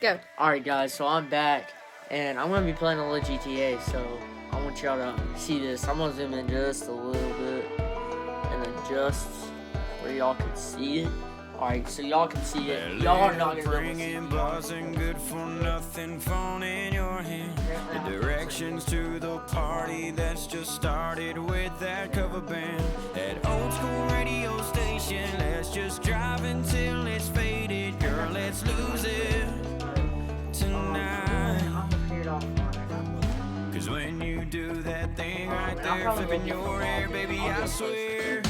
Go. Alright guys, so I'm back, and I'm going to be playing a little GTA, so I want y'all to see this. I'm going to zoom in just a little bit, and adjust where y'all can see it. Alright, so y'all can see it. Y'all are not going to be able to see it. Good for nothing phone in your hand. The directions to the party that's just started with that cover band. That old school radio station, let's just drive until it's faded. Girl, let's lose it tonight. Cause when you do that thing right there, flipping your hair, baby, I swear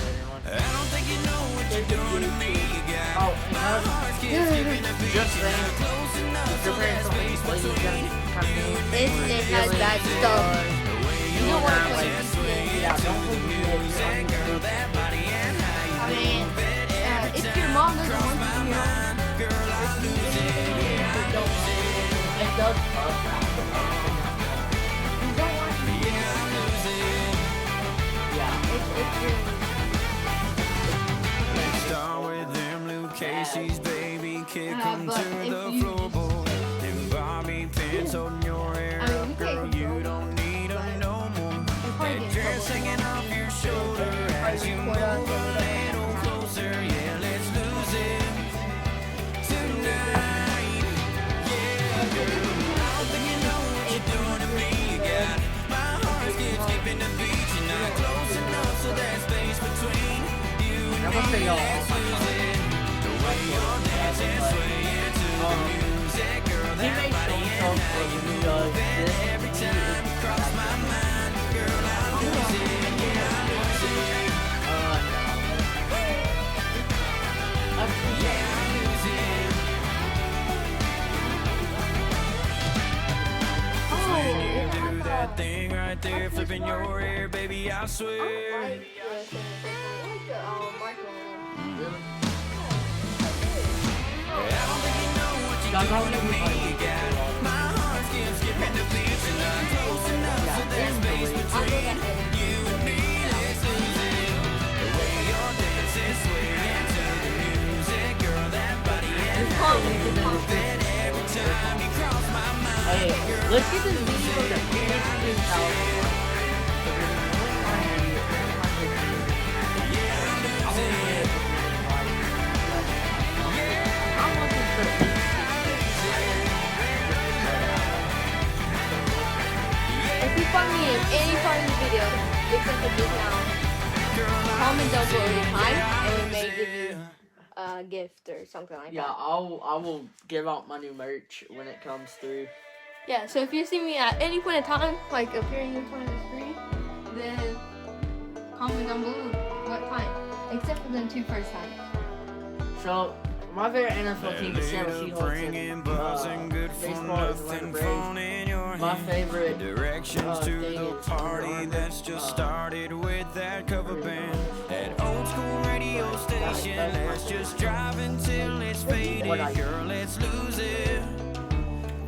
I don't think you know what you're doing to me. You got my heart skipping a beat. You're not close enough, so there's space between you and me. It has bad stuff. The way You don't want to play dance, this sway game. into the music, girl, that body and how you I mean, move it every if your time. mom doesn't Cross want my you to hear mind, girl, I lose it. Yeah, I lose it. It does you don't want to Yeah, I lose it. yeah. it's really Start with them Luke Casey's, baby, kick 'em but to if the you floorboard. And Bobby pins holding your hair I mean, up, we girl, can't you don't need 'em no more. probably That get in dress trouble. hanging off your shoulder as you move a little closer. Yeah, let's lose it tonight. Yeah, girl, I don't think you know what you're doing to me. You got my heart skipping the beat. You're not close enough, so there's space between you and I'm gonna say me. y'all. Let's lose it. The way you're dancing, swaying to the music, girl, He that makes body and himself how you when he move does it this. every time you cross my mind, girl, I lose it. Yeah, I lose it. Yeah, I lose it. When you do that thing right there, flipping your hair, baby, I swear. I don't think you know what you're doing to me. You got my heart skipping the beat. You're not close enough, so there's space between you and me. Let's lose it. The way you're dancing, swaying to the music, girl, that body and how you move it every time you cross my mind. Hey, Girl, let's get this video to 50,000. If you find me in any part of the video, except for this now, comment down below the time, and we may give you a gift or something like Yeah, that. I will give out my new merch when it comes through. Yeah, so if you see me at any point in time, like appearing in front of the screen, then comment down below what time, except for the two first times. So, my favorite NFL team is Seattle Seahawks, and baseball is Atlanta Braves. My favorite directions to thing the is party Under Armour. that's just started with that cover band. That old school radio station, let's just drive until it's faded. Girl, let's lose it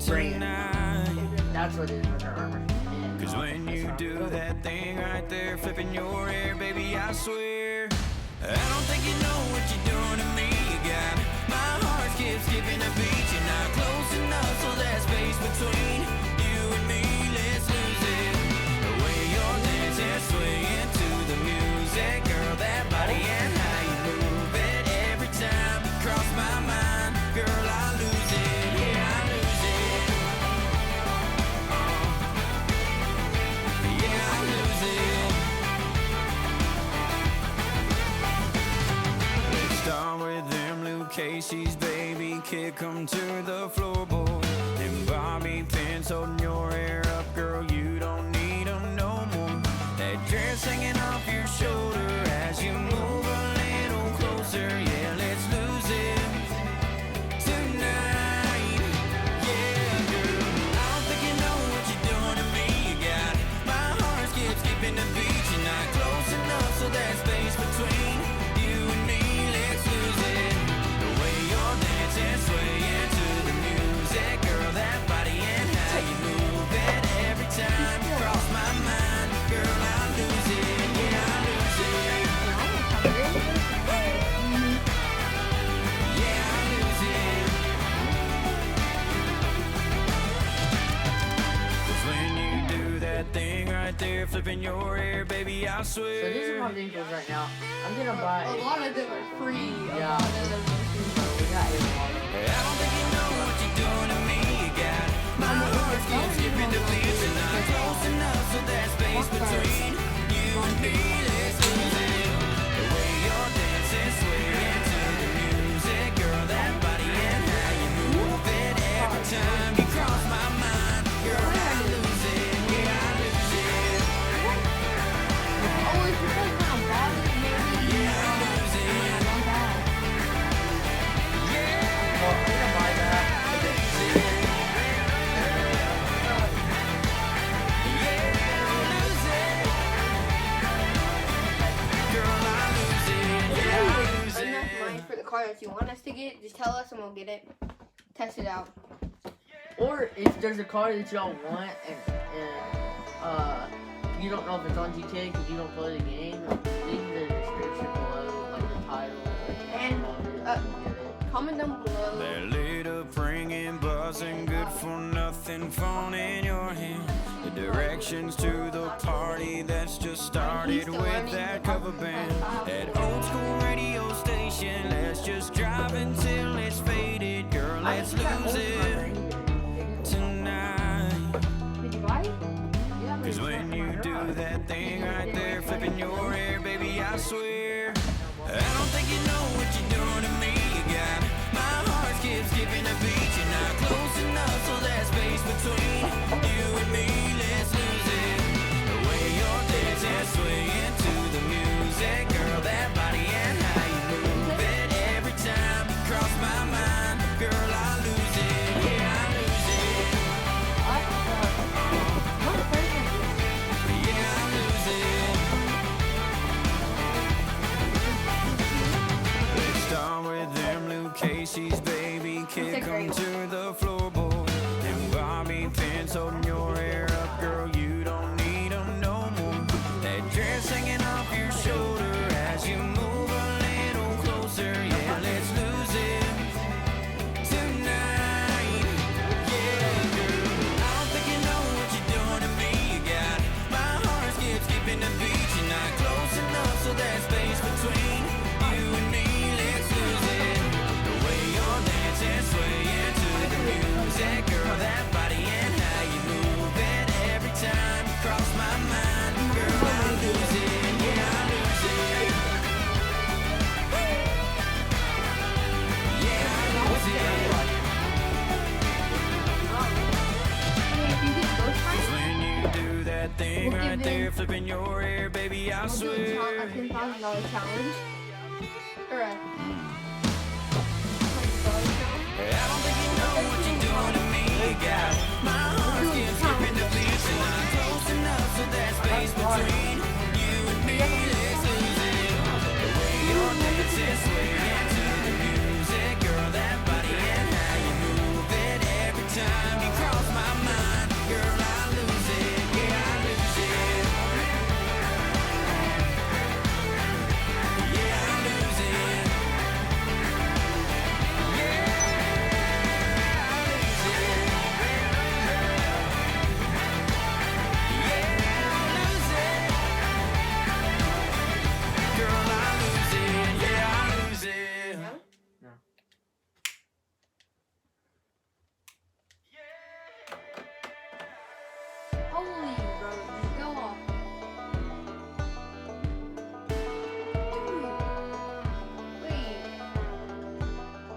tonight. That's what it is, Under Armour. And, Cause when you do that thing right there, flipping your hair, baby, I swear I don't think you know what you're doing to me. You got my heart skipping a beat. You're not close enough, so there's space between you and me. Let's lose it. The way you're dancing, swaying to the music, girl, that body and how you move it every time you cross my mind, girl, I lose it. Yeah, I lose it. Yeah, I lose it. Let's start with them Luke Casey's, baby, kick 'em to the floorboard. And Bobby pins holding your hair up, girl, you don't need 'em no more. That dress hanging off your shoulder as you move a little closer. Yeah, let's lose it tonight. Yeah, girl, I don't think you know what you're doing to me. You got my heart skipping the beat. You're not close enough, so there's space between you and me. Let's lose it. The way you're dancing, swaying to the music, flipping your hair, baby, I So these are swear. my vehicles right now. I'm gonna buy. A lot of them are free. Yeah. A lot of them are free. We got 8 models. I don't think you know what you're doing to me. You got my heart keeps skipping the beats, and I'm close enough so that space between you and me. Let's lose it. The way you're dancing, swaying to the music, girl, that body and how you move it. Every time you cross my mind, girl, I lose it. Yeah, I lose it. Oh, it's because when I'm bothered, maybe. Yeah, I lose it. I love that. Well, I'm gonna buy that. Enough money for the car that you want us to get. Just tell us and we'll get it. Test it out. Or if there's a car that y'all want and you don't know if it's on GTA because you don't play the game, leave the description below, like the title. And, get it. Comment down below. They're lit up, ringing, buzzing, good for nothing, phone in your hand. The directions to the party that's just started with that cover band. That old school radio station, let's just drive until it's faded. Girl, let's lose it tonight. Did you buy it? Yeah. Cause when you do that thing right there, flipping your hair, baby, I swear, I don't think you know what you're doing to me. You got my heart skips skipping a beat. You're not close enough, so that space between you and me, let's lose it. The way you're dancing, swaying to the music, girl, that body and how you move it. Every time you cross my mind, girl, I lose it. Yeah, I lose it. Yeah, I lose it. Let's start with them Luke Casey's, baby. Kick 'em to the floorboard. And Bobby pins holding your hair up, girl. You don't need 'em no more. That dress hanging off your shoulder as you move a little closer. Yeah, let's lose it tonight. Yeah, girl. I don't think you know what you're doing to me. You got my heart skipping the beat. You're not close enough, so that space between you and me, let's lose it. The way you're dancing, swaying to the music, girl, that body and how you move it. Every time you cross my mind, girl, I lose it. Yeah, I lose it. Yeah, I lose it. If you get those times, When you do that thing We'll right give there, them- flipping your hair, baby, I we'll do a swear. $10,000 challenge. Or a $100 challenge. I don't think you know what you're doing to me. You got my heart skipping the beat, and I'm close enough so that space between you and me, let's lose it. The way you're dancing, swaying to the music, girl, that body and how you move it. Every time you cross my mind, girl, I lose it. Yeah, I lose it. Yeah, I lose it. Holy, bro, just go off. Dude. Wait.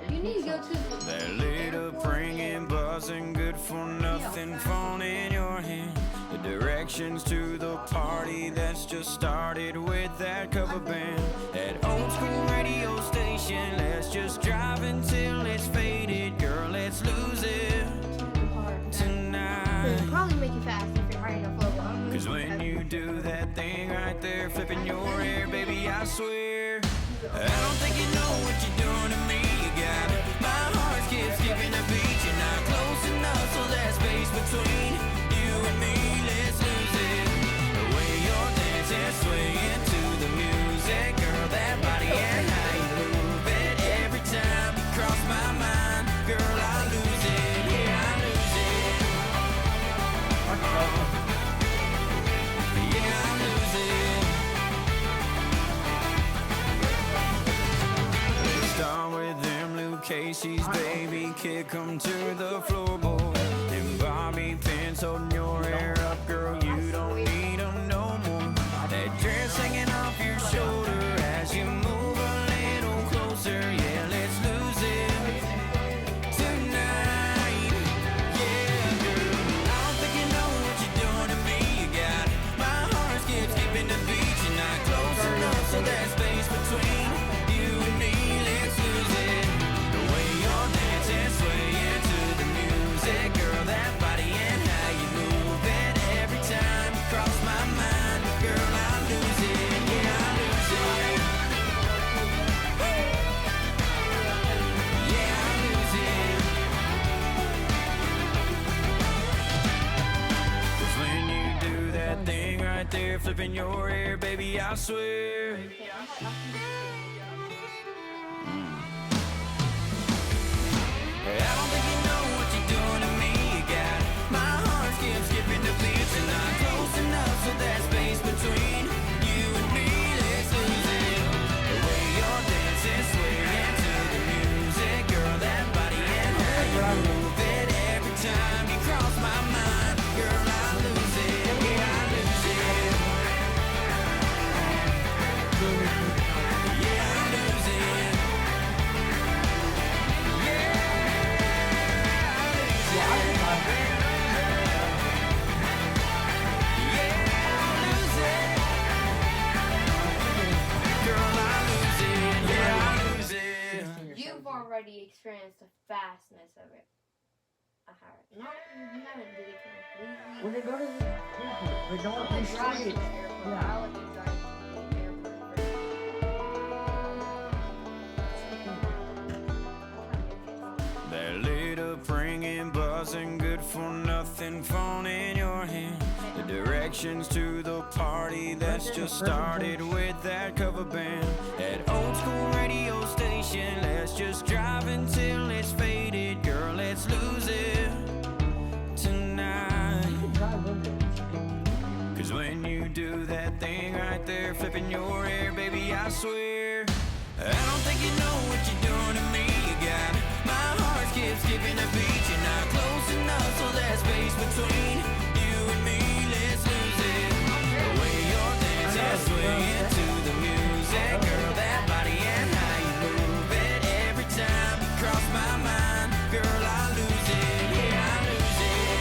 You need to go to the They're lit up, ringing, buzzing, good for nothing, phone in your hand. The directions to the party that's just started with that cover band. That old school radio station, let's just drive until it's faded. Girl, let's lose it tonight. It'll probably make you fast if you're high enough level. Cause when you do that thing right there, flipping your hair, baby, I swear, I don't think you know what you're doing to me. You got my heart skipping a beat. You're not close enough, so that space between you and me, let's lose it. The way you're dancing, swaying to the music, girl, that body and how you move it. Every time you cross my mind, girl, I lose it. Yeah, I lose it. Yeah, Casey's, baby, kick 'em to the floorboard. And bobby pins holding your hair up, girl, you don't need 'em no more. That dress hanging off your shoulder as you move a little closer. Yeah, let's lose it tonight. Yeah, girl, I don't think you know what you're doing to me. You got my heart skipping the beat. You're not close enough, so there's space between you and me. Let's lose it. The way you're dancing, swaying to the music, girl, that body and how you move it. Every time you cross my mind, girl, I lose it. Yeah, I lose it. Yeah, I lose it. 'Cause when you do that thing right there, flipping your hair, baby, I swear. I don't think you know what you're doing to me. You got my heart skipping the beats. You're not close enough, so there's space between you and me. Let's lose it. The way you're dancing, swaying to the music, girl, that body and how you move it. Every time you cross my mind, girl, I lose it. Yeah, I lose it. Yeah, I lose it. You've already experienced the fastness of it. I haven't. No, you haven't did it completely. When they go to the airport, they don't I'll want let to you drive see to it. the airport. Yeah. I'll let you drive to the airport first. That lit up ringing, buzzing, good for nothing, phone in your hand. The directions to the party that's just started with that cover band. That old school radio station, let's just drive until it's faded. Girl, let's lose it tonight. Cause when you do that thing right there, flipping your hair, baby, I swear, I don't think you know what you're doing to me. You got my heart skipping a beat. You're not close enough, so there's space between you and me. Let's lose it. The way you're dancing, swaying to the music, girl, that body and how you move it. Every time you cross my mind, girl, I lose it. Yeah, I lose it.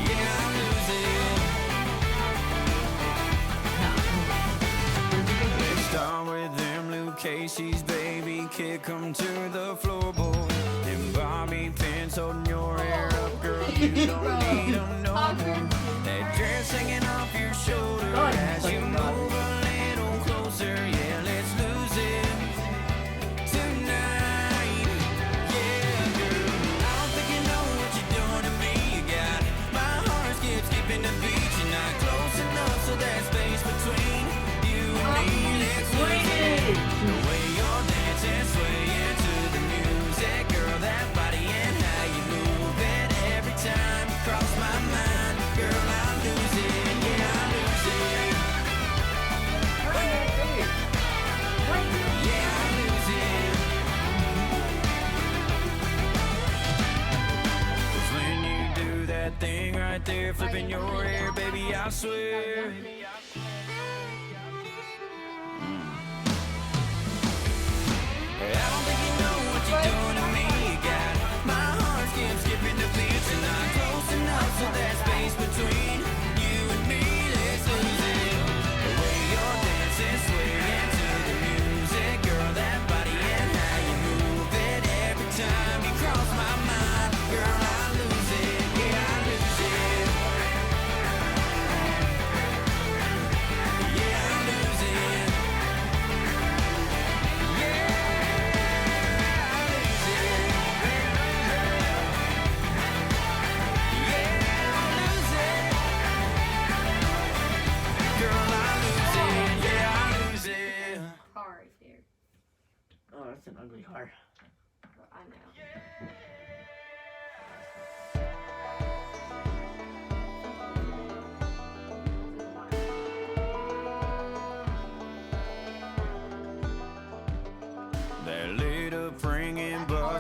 Yeah, I lose it. Let's start with them Luke Casey's, baby, kick 'em to the floorboard. And bobby pins holding your hair up, girl, you don't need 'em no more. That dress hanging off your shoulder as you move a little closer. Yeah, let's lose it tonight. Yeah, girl, I don't think you know what you're doing to me. You got my heart skipping the beat. You're not close enough, so there's space between you and me. Let's lose it. The way you're dancing, swaying to the music, girl, that body and how you move it. Every time you cross my mind, girl, I lose it. Yeah, I lose it. Yeah, I lose it. 'Cause when you do that thing right there, flipping your hair, baby, I swear. I don't think you know what you're doing to me. You got my heart skipping the beat. You're not close enough, so there's space between you and me. Let's lose it. The way you're dancing, swaying to the music, girl, that body and how you move it. Every time you cross my mind, girl, I lose it. Yeah, I lose it.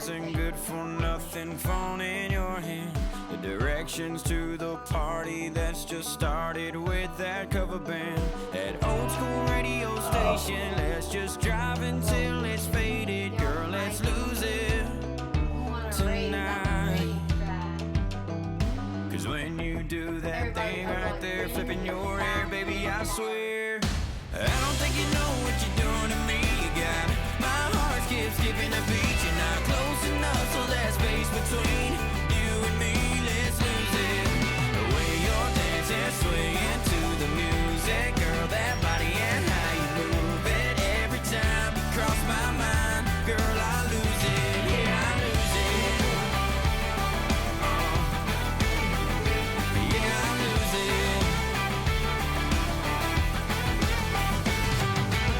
buzzing, good for nothing, phone in your hand. The directions to the party that's just started with that cover band. That old school radio station, let's just drive until it's faded. Girl, let's lose it tonight. Cause when you do that thing right there, flipping your hair, baby, I swear I don't think you know what you're doing to me. You got my heart skipping a beat. You're not close enough, so that space between you and me, let's lose it. The way you're dancing, swaying to the music, girl, that body and how you move it. Every time you cross my mind, girl, I lose it. Yeah, I lose it. Yeah, I lose it.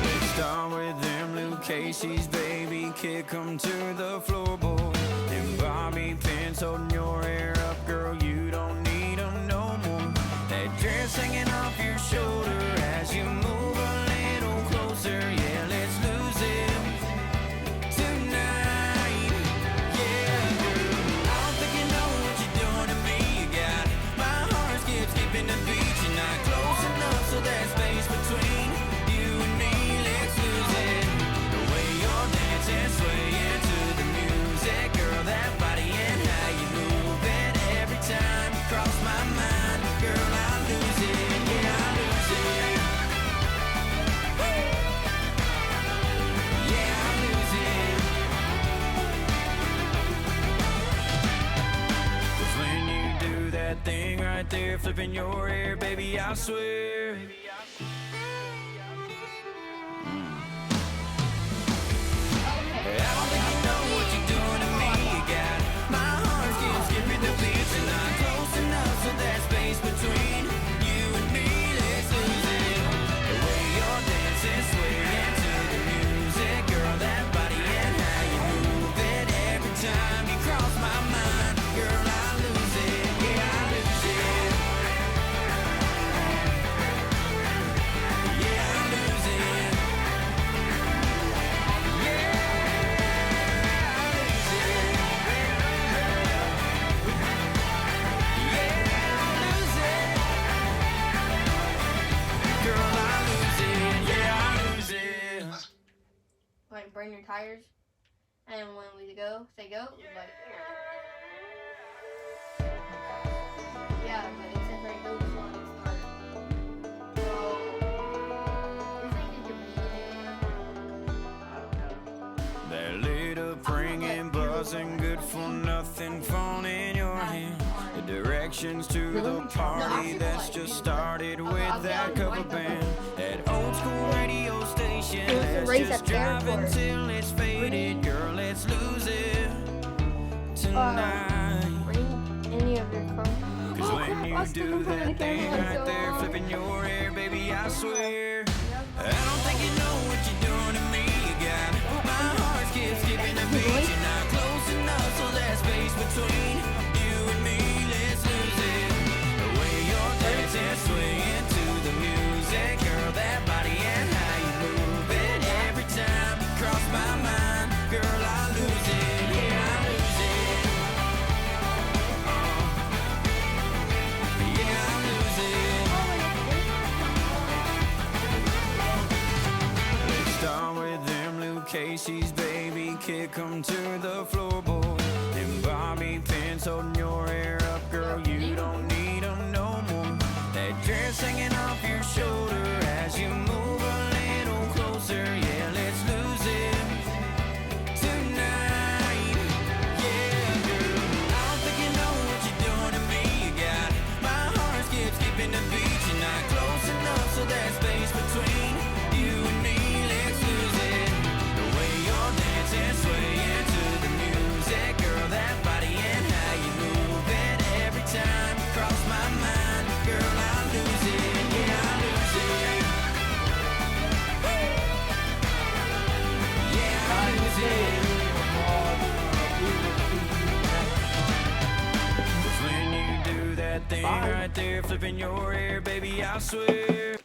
Let's start with them Luke Casey's, baby, kick 'em to the floorboard. And Bobby pins holding your hair up, girl, you don't need 'em no more. That dress hanging off your shoulder as you move a little closer. Yeah, let's lose it tonight. Yeah, girl, I don't think you know what you're doing to me. You got my heart skipping a beat. You're not close enough, so that space between you and me, let's lose it. The way you're dancing, swaying to the music, girl, that body and how you move it. Every time you cross my mind, girl, I lose it. Yeah, I lose it. Yeah, I lose it. 'Cause when you do that thing right there, flipping your hair, baby, I swear I don't think you know what you're doing to me. You got my heart skipping the beat. You're not close enough, so that space between you and me, let's lose it. The way you're dancing, swaying to the music, girl, that body and how you move it. Every time you cross my mind, girl, I lose it. Yeah, I lose it. Yeah, I lose it. Like burn your tires, and when we go, say go, like yeah, but except for it goes on and start. So it's like you can be That little ringing, buzzing, good for nothing, phone in your hand. The directions to the party that's just started with that cover band. That old school radio station, let's just drive until it's faded. Girl, let's lose it tonight. any of your cars. Cause when you do that thing right there, flipping your hair, baby, I swear I don't think you know what you're doing to me. You got my heart skipping a beat. You're not close enough, so that space between you and me, let's lose it. The way you're dancing, swaying to the music, girl, that body and how you move it. Every time you cross my mind, girl, I lose it. Yeah, I lose it. Yeah, I lose it. Let's start with them Luke Casey's, baby, kick 'em to the floorboard. And Bobby pins holding your hair up, girl, you don't need 'em no more. That dress hanging off your shoulder as you move a little closer. Yeah, let's lose it tonight. Yeah, girl, I don't think you know what you're doing to me. You got my heart skipping a beat. You're not close enough, so that space between you and me, let's lose it. The way you're dancing, swaying to the music, girl, that body and how you move it. Every time you cross my mind, girl, I lose it. Yeah, I lose it. Yeah, I lose it. 'Cause when you do that thing right there, flipping your hair, baby, I swear